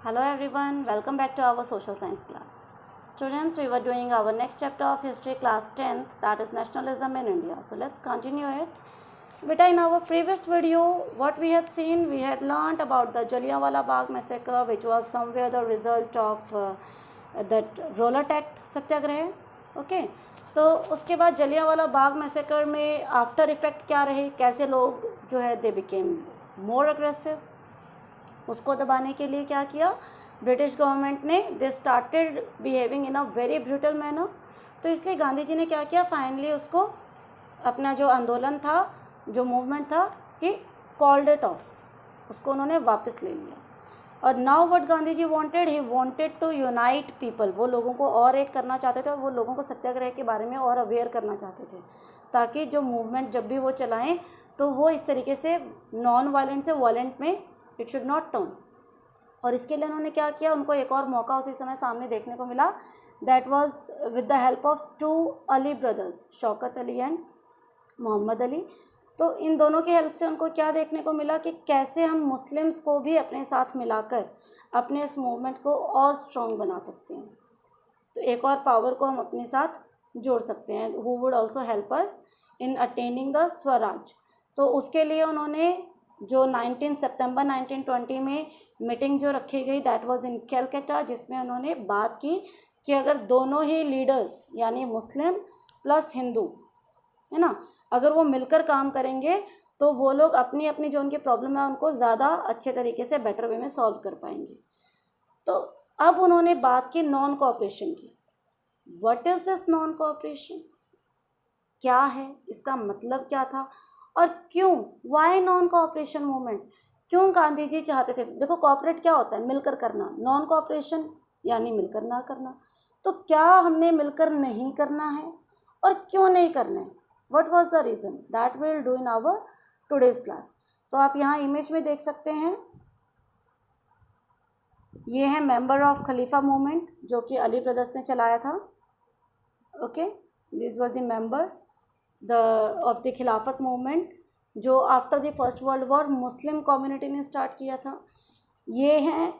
Hello everyone, welcome back to our social science class. Students, we were doing our next chapter of history class 10th, that is nationalism in India. So let's continue it. Beta, in our previous video, what we had seen, we had learned about the Jallianwala Bagh massacre, which was somewhere the result of that Rowlatt Act Satyagraha. Okay तो उसके बाद Jallianwala Bagh massacre में after effect क्या रहे, कैसे लोग जो है दे बिकेम मोर अग्रेसिव. उसको दबाने के लिए क्या किया ब्रिटिश गवर्नमेंट ने, they started behaving in a very brutal manner. तो इसलिए गांधी जी ने क्या किया, फाइनली उसको अपना जो आंदोलन था, जो मूवमेंट था, ही कॉल्ड इट ऑफ, उसको उन्होंने वापस ले लिया. और now what Gandhi ji wanted, he wanted to unite people. वो लोगों को और एक करना चाहते थे और वो लोगों को सत्याग्रह के बारे में और अवेयर करना चाहते थे, ताकि जो मूवमेंट जब भी वो चलाएं तो वो इस तरीके से नॉन वायलेंट से वायलेंट में इट शुड नॉट टर्न. और इसके लिए उन्होंने क्या किया, उनको एक और मौका उसी समय सामने देखने को मिला. That was with the help of two Ali brothers, Shaukat Ali and Mohammad Ali. तो इन दोनों की हेल्प से उनको क्या देखने को मिला कि कैसे हम मुस्लिम्स को भी अपने साथ मिलाकर अपने इस मूवमेंट को और स्ट्रॉन्ग बना सकते हैं. तो एक और पावर को हम अपने साथ जोड़ सकते हैं, who would also help us in attaining the Swaraj. तो उसके लिए उन्होंने जो 19 सितंबर 1920 में मीटिंग जो रखी गई, दैट वाज इन कैलकाटा, जिसमें उन्होंने बात की कि अगर दोनों ही लीडर्स यानी मुस्लिम प्लस हिंदू है ना, अगर वो मिलकर काम करेंगे तो वो लोग अपनी अपनी जो उनकी प्रॉब्लम है उनको ज़्यादा अच्छे तरीके से बेटर वे में सॉल्व कर पाएंगे. तो अब उन्होंने बात की नॉन कोऑपरेशन की. What is this non cooperation, क्या है इसका मतलब क्या था और क्यों, वाई नॉन कोऑपरेशन मूवमेंट, क्यों गांधी जी चाहते थे. देखो कोऑपरेट क्या होता है, मिलकर करना, नॉन कोऑपरेशन यानी मिलकर ना करना. तो क्या हमने मिलकर नहीं करना है और क्यों नहीं करना है, what was the reason, that will do in our today's class. तो आप यहाँ इमेज में देख सकते हैं, ये है मेंबर ऑफ खलीफा मूवमेंट जो कि अली ब्रदर्स ने चलाया था. Okay, these were the members of the खिलाफत मूवमेंट जो after the first world war Muslim community ने स्टार्ट किया था. ये हैं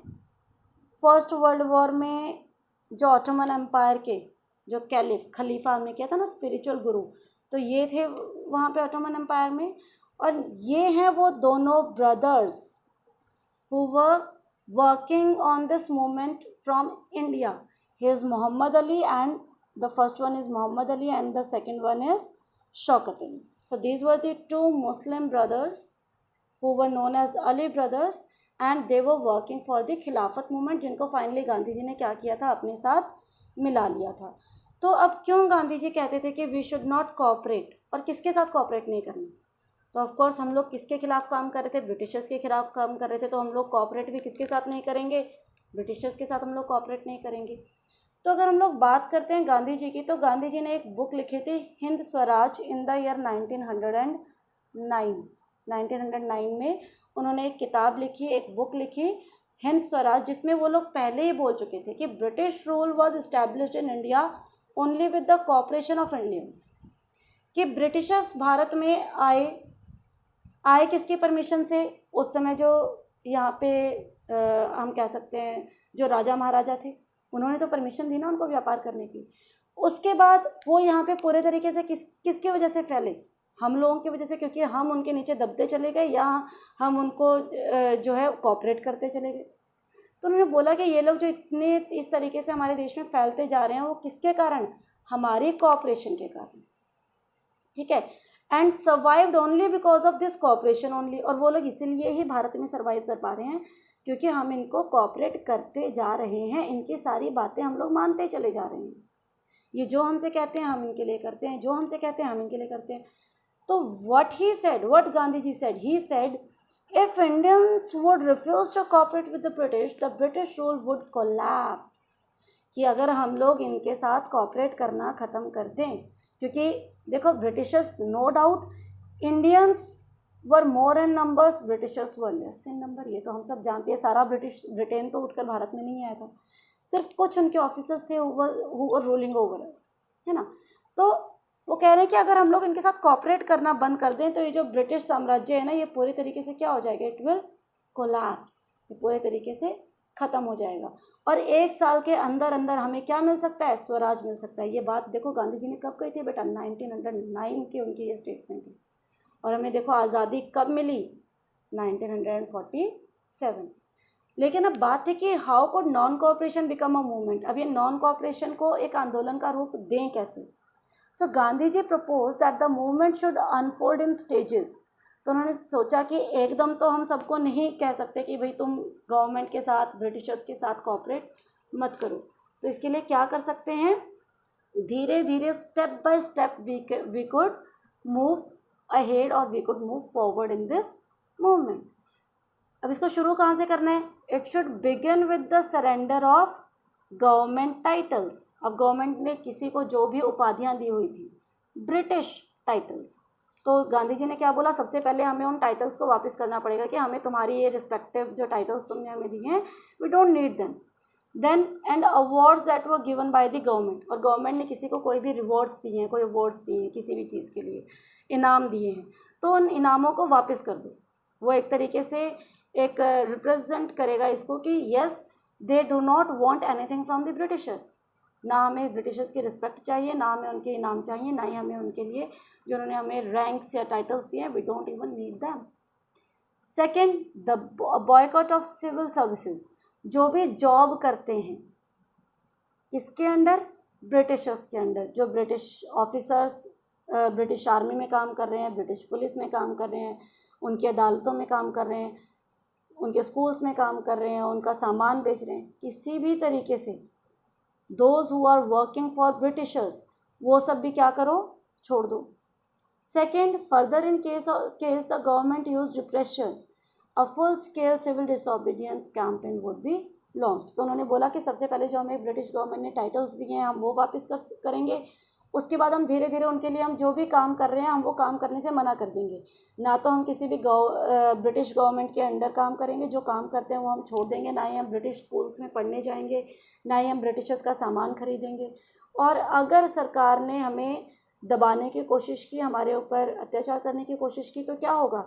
फर्स्ट वर्ल्ड वॉर में जो ऑटोमन एम्पायर के जो कैलिफ खलीफा हमने किया था ना, स्पिरिचुअल गुरु, तो ये थे वहाँ पे ऑटोमन एम्पायर में. और ये हैं वो दोनों brothers who were working on this movement from India. He is Mohammad Ali and the first one is Muhammad Ali and the second one is Shaukat Ali. So these were the two Muslim brothers who were known as Ali brothers and they were working for the खिलाफत movement, जिनको finally Gandhi ji ने क्या किया था, अपने साथ मिला लिया था. तो अब क्यों गांधी जी कहते थे कि वी शुड नॉट कोऑपरेट, और किसके साथ कोऑपरेट नहीं करना. तो ऑफकोर्स हम लोग किसके खिलाफ काम कर रहे थे, ब्रिटिशर्स के खिलाफ काम कर रहे थे. तो हम लोग कोऑपरेट भी किसके साथ नहीं करेंगे, ब्रिटिशर्स के साथ हम लोग कोऑपरेट नहीं करेंगे. तो अगर हम लोग बात करते हैं गांधी जी की, तो गांधी जी ने एक बुक लिखी थी, Hind Swaraj, in the year 1909 में उन्होंने एक किताब लिखी, एक बुक लिखी, हिंद स्वराज, जिसमें वो लोग पहले ही बोल चुके थे कि British rule was established in India only with the cooperation of Indians. कि ब्रिटिशर्स भारत में आए किसकी परमिशन से, उस समय जो यहाँ पे हम कह सकते हैं जो राजा महाराजा थे, उन्होंने तो परमिशन दी ना उनको व्यापार करने की. उसके बाद वो यहाँ पे पूरे तरीके से किसकी वजह से फैले, हम लोगों की वजह से, क्योंकि हम उनके नीचे दबते चले गए या हम उनको जो है कोऑपरेट करते चले गए. तो उन्होंने बोला कि ये लोग जो इतने इस तरीके से हमारे देश में फैलते जा रहे हैं वो किसके कारण, हमारी कोऑपरेशन के कारण. ठीक है, and survived only because of this cooperation only. और वो लोग इसीलिए ही भारत में सर्वाइव कर पा रहे हैं क्योंकि हम इनको कोऑपरेट करते जा रहे हैं, इनकी सारी बातें हम लोग मानते चले जा रहे हैं. ये जो हमसे कहते हैं हम इनके लिए करते हैं, जो हमसे कहते हैं हम इनके लिए करते हैं. तो what he said, what Gandhi ji said, he said if Indians would refuse to cooperate with the British rule would collapse. कि अगर हम लोग इनके साथ कोऑपरेट करना ख़त्म कर दें, क्योंकि देखो Britishers, no doubt Indians were more in numbers, Britishers were less in number, ये तो हम सब जानते हैं. सारा ब्रिटेन तो उठकर भारत में नहीं आया था, सिर्फ कुछ उनके ऑफिसर्स थे who were ruling over us, है ना. तो वो कह रहे हैं कि अगर हम लोग इनके साथ कोऑपरेट करना बंद कर दें तो ये जो ब्रिटिश साम्राज्य है ना, ये पूरे तरीके से क्या हो जाएगा, इट विल कोलैप्स, ये पूरे तरीके से ख़त्म हो जाएगा और 1 साल के अंदर अंदर हमें क्या मिल सकता है, स्वराज मिल सकता है। ये बात देखो गांधी जी ने कब कही थी बेटा, 1909 की उनकी ये स्टेटमेंट है। और हमें देखो आज़ादी कब मिली, 1947। लेकिन अब बात है कि how could non cooperation become a movement. अब ये नॉन कोऑपरेशन को एक आंदोलन का रूप दें कैसे। So Gandhi ji propose that the movement should unfold in stages. तो उन्होंने सोचा कि एकदम तो हम सबको नहीं कह सकते कि भाई तुम गवर्नमेंट के साथ, ब्रिटिशर्स के साथ कोऑपरेट मत करो। तो इसके लिए क्या कर सकते हैं, धीरे धीरे step by step we could move ahead और we could move forward in this movement. अब इसको शुरू कहाँ से करना है, it should begin with the surrender of government titles. अब गवर्नमेंट ने किसी को जो भी उपाधियाँ दी हुई थी, ब्रिटिश टाइटल्स, तो गांधी जी ने क्या बोला, सबसे पहले हमें उन टाइटल्स को वापस करना पड़ेगा कि हमें तुम्हारी ये रिस्पेक्टिव जो टाइटल्स तुमने हमें दिए हैं, we don't need them. Then and awards that were given by the government, और गवर्नमेंट ने किसी को कोई भी रिवॉर्ड्स दिए हैं, कोई अवार्ड्स दिए हैं किसी भी चीज़ के लिए, इनाम दिए हैं, तो उन इनामों को वापस कर दो। वो एक तरीके से एक रिप्रेजेंट करेगा इसको कि yes they do not want anything from the Britishers. ना हमें ब्रिटिशर्स की रिस्पेक्ट चाहिए, ना हमें उनके इनाम चाहिए, ना ही हमें उनके लिए जो उन्होंने हमें रैंक्स या टाइटल्स दिए हैं, we don't even need them. Second, the boycott of civil services. जो भी जॉब करते हैं किसके अंडर, ब्रिटिशर्स के अंडर, जो ब्रिटिश ऑफिसर्स ब्रिटिश आर्मी में काम कर रहे हैं, ब्रिटिश पुलिस में काम कर रहे हैं, उनकी अदालतों में काम कर रहे हैं, उनके स्कूल्स में काम कर रहे हैं, उनका सामान बेच रहे हैं, किसी भी तरीके से those who are working for Britishers, वो सब भी क्या करो, छोड़ दो। Second, further in case the government use repression, a full scale civil disobedience campaign would be launched. तो उन्होंने बोला कि सबसे पहले जो हमें ब्रिटिश गवर्नमेंट ने टाइटल्स दिए हैं हम वो वापस करेंगे, उसके बाद हम धीरे धीरे उनके लिए हम जो भी काम कर रहे हैं हम वो काम करने से मना कर देंगे। ना तो हम किसी भी ब्रिटिश गवर्नमेंट के अंडर काम करेंगे, जो काम करते हैं वो हम छोड़ देंगे, ना ही हम ब्रिटिश स्कूल्स में पढ़ने जाएंगे, ना ही हम ब्रिटिशर्स का सामान खरीदेंगे। और अगर सरकार ने हमें दबाने की कोशिश की, हमारे ऊपर अत्याचार करने की कोशिश की, तो क्या होगा,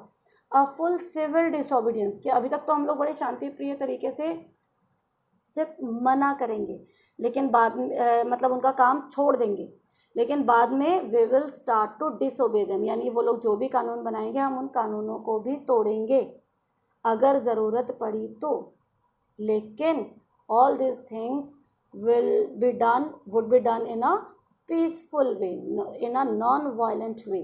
अ फुल सिविल डिसोबीडियंस। कि अभी तक तो हम लोग बड़े शांति प्रिय तरीके से सिर्फ मना करेंगे, लेकिन बाद में मतलब उनका काम छोड़ देंगे, लेकिन बाद में we will start to disobey them, यानी वो लोग जो भी कानून बनाएंगे हम उन कानूनों को भी तोड़ेंगे अगर ज़रूरत पड़ी तो। लेकिन all this things would be done in a peaceful way, in a non violent way.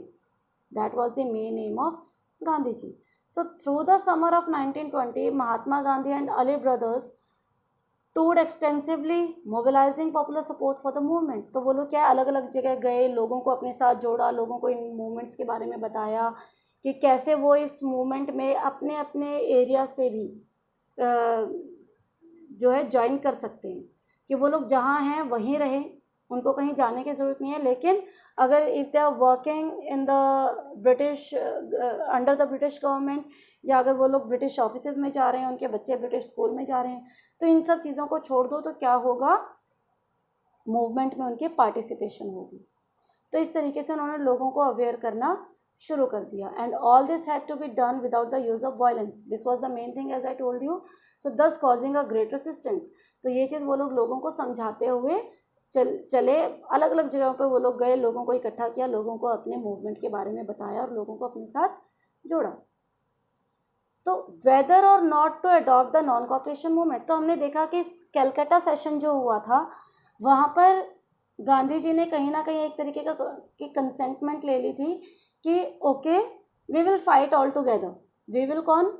That was the main aim of Gandhi ji. So through the summer of 1920 Mahatma Gandhi and Ali brothers toured extensively mobilizing popular support for the movement। तो वो लोग क्या अलग अलग जगह गए, लोगों को अपने साथ जोड़ा, लोगों को इन मूवमेंट्स के बारे में बताया कि कैसे वो इस मूवमेंट में अपने अपने एरिया से भी जो है ज्वाइन कर सकते हैं, कि वो लोग जहाँ हैं वहीं रहें, उनको कहीं जाने की ज़रूरत नहीं है। लेकिन अगर if they are working in the British under the British government, या अगर वो लोग ब्रिटिश ऑफिसेज में जा रहे हैं, उनके बच्चे ब्रिटिश स्कूल में जा रहे हैं, तो इन सब चीज़ों को छोड़ दो, तो क्या होगा, मूवमेंट में उनकी पार्टिसिपेशन होगी। तो इस तरीके से उन्होंने लोगों को अवेयर करना शुरू कर दिया। And all this had to be done without the use of violence, this was the main thing as I told you. So thus causing a great resistance. तो ये चीज़ वो लोगों को समझाते हुए चले, अलग अलग जगहों पे वो लोग गए, लोगों को इकट्ठा किया, लोगों को अपने मूवमेंट के बारे में बताया और लोगों को अपने साथ जोड़ा। तो whether or not to adopt the non cooperation movement, तो हमने देखा कि कैलकाटा सेशन जो हुआ था वहाँ पर गांधी जी ने कहीं ना कहीं एक तरीके का की कंसेंटमेंट ले ली थी कि okay we will fight all together. We will कौन,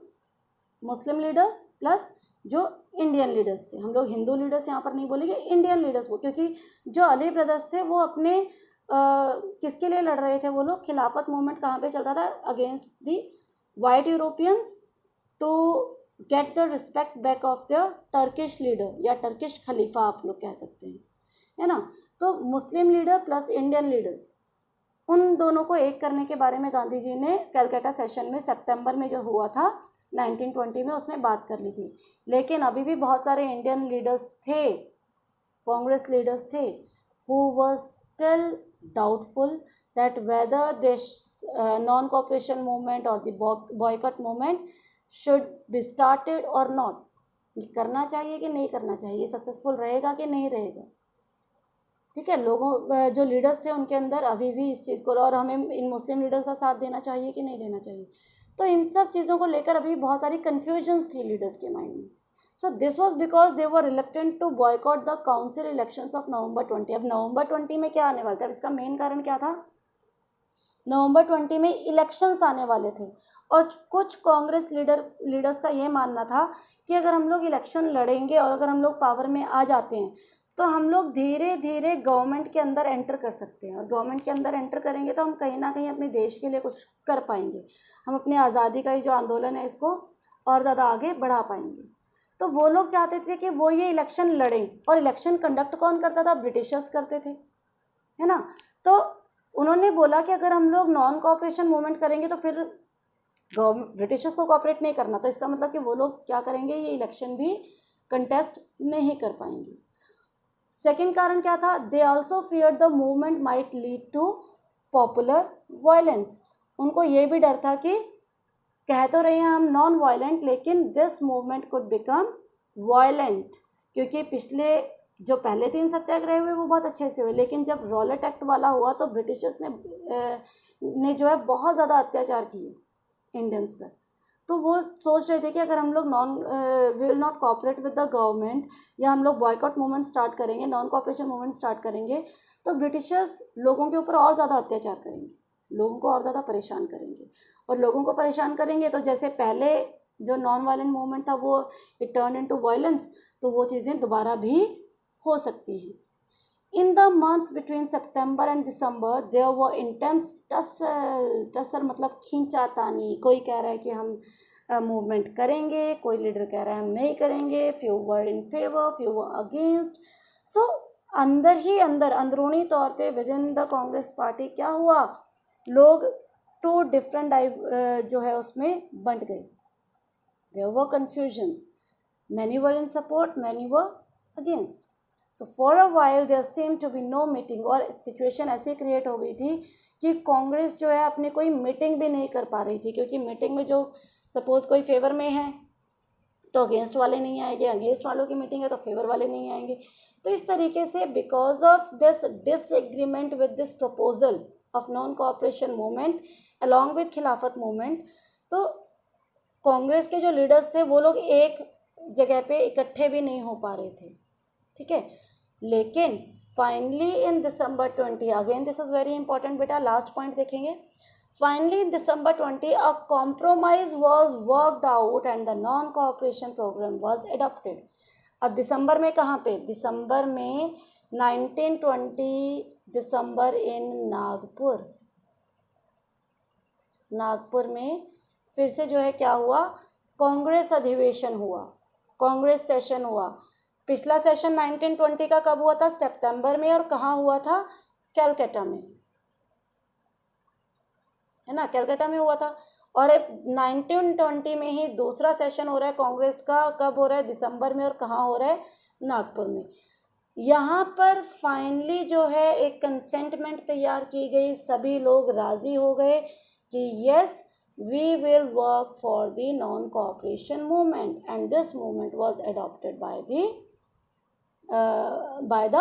मुस्लिम लीडर्स प्लस जो इंडियन लीडर्स थे, हम लोग हिंदू लीडर्स यहाँ पर नहीं बोलेंगे, इंडियन लीडर्स वो, क्योंकि जो अली ब्रदर्स थे वो अपने किसके लिए लड़ रहे थे, वो लोग खिलाफत मूवमेंट कहाँ पे चल रहा था, against the white Europeans, to get the respect back of the Turkish leader या टर्किश खलीफा आप लोग कह सकते हैं, है ना। तो Muslim leader plus Indian leaders, उन दोनों को एक करने के बारे में गांधी जी ने कैलकाटा सेशन में सितंबर में जो हुआ था 1920 में उसमें बात कर ली थी। लेकिन अभी भी बहुत सारे इंडियन लीडर्स थे, कांग्रेस लीडर्स थे, who was still doubtful that whether this non-cooperation movement or the boycott movement should be started or not। करना चाहिए कि नहीं करना चाहिए, सक्सेसफुल रहेगा कि नहीं रहेगा। ठीक है, लोगों जो लीडर्स थे उनके अंदर अभी भी इस चीज़ को, और हमें इन मुस्लिम लीडर्स का साथ देना चाहिए कि नहीं देना चाहिए। तो इन सब चीज़ों को लेकर अभी बहुत सारी कन्फ्यूजन्स थी लीडर्स के माइंड में। So this was because they were reluctant to boycott the council elections of November 20। अब नवंबर 20 में क्या आने वाला था, अब इसका मेन कारण क्या था, नवंबर 20 में इलेक्शंस आने वाले थे, और कुछ कांग्रेस लीडर्स का ये मानना था कि अगर हम लोग इलेक्शन लड़ेंगे और अगर हम लोग पावर में आ जाते हैं तो हम लोग धीरे धीरे गवर्नमेंट के अंदर एंटर कर सकते हैं, और गवर्नमेंट के अंदर एंटर करेंगे तो हम कहीं ना कहीं अपने देश के लिए कुछ कर पाएंगे, हम अपनी आज़ादी का ये जो आंदोलन है इसको और ज़्यादा आगे बढ़ा पाएंगे। तो वो लोग चाहते थे कि वो ये इलेक्शन लड़ें, और इलेक्शन कंडक्ट कौन करता था, ब्रिटिशर्स करते थे, है ना। तो उन्होंने बोला कि अगर हम लोग नॉन कोऑपरेशन मूवमेंट करेंगे तो फिर ब्रिटिशर्स को कोऑपरेट नहीं करना, तो इसका मतलब कि वो लोग क्या करेंगे, ये इलेक्शन भी कंटेस्ट नहीं कर पाएंगे। सेकेंड कारण क्या था, they also fear the movement might lead to popular violence. उनको ये भी डर था कि कह तो रहे हैं हम नॉन वायलेंट, लेकिन this movement could become violent, क्योंकि पिछले जो पहले 3 सत्याग्रह हुए वो बहुत अच्छे से हुए, लेकिन जब रॉलेट एक्ट वाला हुआ तो ब्रिटिशर्स ने जो है बहुत ज़्यादा अत्याचार किए इंडियंस पर। तो वो सोच रहे थे कि अगर हम लोग will not cooperate with the government, या हम लोग बॉयकॉट मूवमेंट स्टार्ट करेंगे, नॉन कोऑपरेशन मूवमेंट स्टार्ट करेंगे, तो ब्रिटिशर्स लोगों के ऊपर और ज़्यादा अत्याचार करेंगे, लोगों को और ज़्यादा परेशान करेंगे, और लोगों को परेशान करेंगे तो जैसे पहले जो नॉन वायलेंट मूवमेंट था वो इट टर्न इनटू वायलेंस, तो वो चीज़ें दोबारा भी हो सकती हैं। In the months between September and December, there were intense tussle मतलब खींचातानी, कोई कह रहा है कि हम मूवमेंट करेंगे, कोई लीडर कह रहा है हम नहीं करेंगे, few were in favour, few were against. So अंदर ही अंदर अंदरूनी तौर पे within the Congress party क्या हुआ, लोग 2 डिफरेंट जो है उसमें बंट गए। There were confusions, many were in support, many were against. So for a while there seem to be no meeting, और सिचुएशन ऐसी क्रिएट हो गई थी कि कांग्रेस जो है अपनी कोई मीटिंग भी नहीं कर पा रही थी, क्योंकि मीटिंग में जो सपोज कोई फेवर में है तो अगेंस्ट वाले नहीं आएंगे, अगेंस्ट वालों की मीटिंग है तो फेवर वाले नहीं आएंगे। तो इस तरीके से because of this disagreement with this proposal of non cooperation movement along with खिलाफत मूवमेंट, तो कांग्रेस के जो लीडर्स थे वो लोग एक जगह पे इकट्ठे भी नहीं हो पा रहे थे। ठीक है, लेकिन finally in December 20, again this is very important बेटा, लास्ट पॉइंट देखेंगे। Finally in December 20 a compromise was worked out and the non cooperation program was adopted. अब दिसंबर में कहाँ पे, दिसंबर में 1920 दिसंबर इन नागपुर में फिर से जो है क्या हुआ, कांग्रेस अधिवेशन हुआ, कांग्रेस सेशन हुआ। पिछला सेशन 1920 का कब हुआ था, सितंबर में, और कहाँ हुआ था, कलकत्ता में, है ना, कलकत्ता में हुआ था। और 1920 में ही दूसरा सेशन हो रहा है कांग्रेस का, कब हो रहा है, दिसंबर में, और कहाँ हो रहा है, नागपुर में। यहाँ पर फाइनली जो है एक कंसेंटमेंट तैयार की गई, सभी लोग राजी हो गए कि yes we will work for the non cooperation movement, and this movement was adopted by the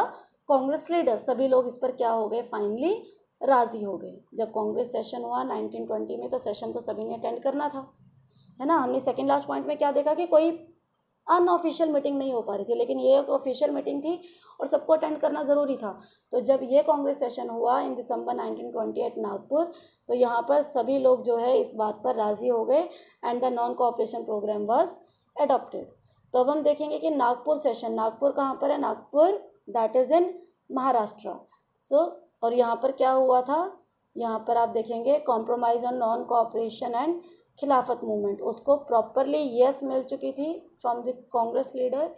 Congress leader. सभी लोग इस पर क्या हो गए, फाइनली राजी हो गए। जब कांग्रेस सेशन हुआ 1920 में, तो सेशन तो सभी ने अटेंड करना था, है ना। हमने सेकंड लास्ट पॉइंट में क्या देखा कि कोई अनऑफिशियल मीटिंग नहीं हो पा रही थी, लेकिन ये एक ऑफिशियल मीटिंग थी और सबको अटेंड करना ज़रूरी था। तो जब ये कांग्रेस सेशन हुआ इन दिसंबर 1920 एट नागपुर, तो यहाँ पर सभी लोग जो है इस बात पर राज़ी हो गए and the non cooperation program was adopted. तो अब हम देखेंगे कि नागपुर सेशन, नागपुर कहाँ पर है, Nagpur that is in Maharashtra. So और यहाँ पर क्या हुआ था, यहाँ पर आप देखेंगे compromise on non cooperation and खिलाफत मूवमेंट, उसको प्रॉपरली यस मिल चुकी थी फ्रॉम द कांग्रेस लीडर।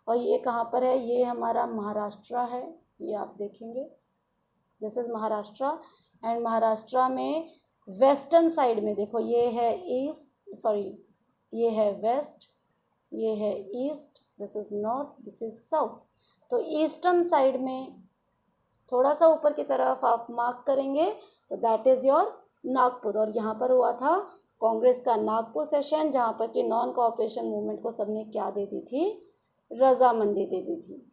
और ये कहाँ पर है, ये हमारा महाराष्ट्र है, ये आप देखेंगे this is Maharashtra. And Maharashtra में वेस्टर्न साइड में देखो, ये है ईस्ट, सॉरी ये है वेस्ट, ये है east, this is north, this is south. तो ईस्टर्न साइड में थोड़ा सा ऊपर की तरफ आप मार्क करेंगे तो दैट इज़ योर नागपुर, और यहाँ पर हुआ था कांग्रेस का नागपुर सेशन, जहाँ पर कि नॉन कोऑपरेशन मूवमेंट को सबने क्या दे दी थी, रजामंदी दे दी थी।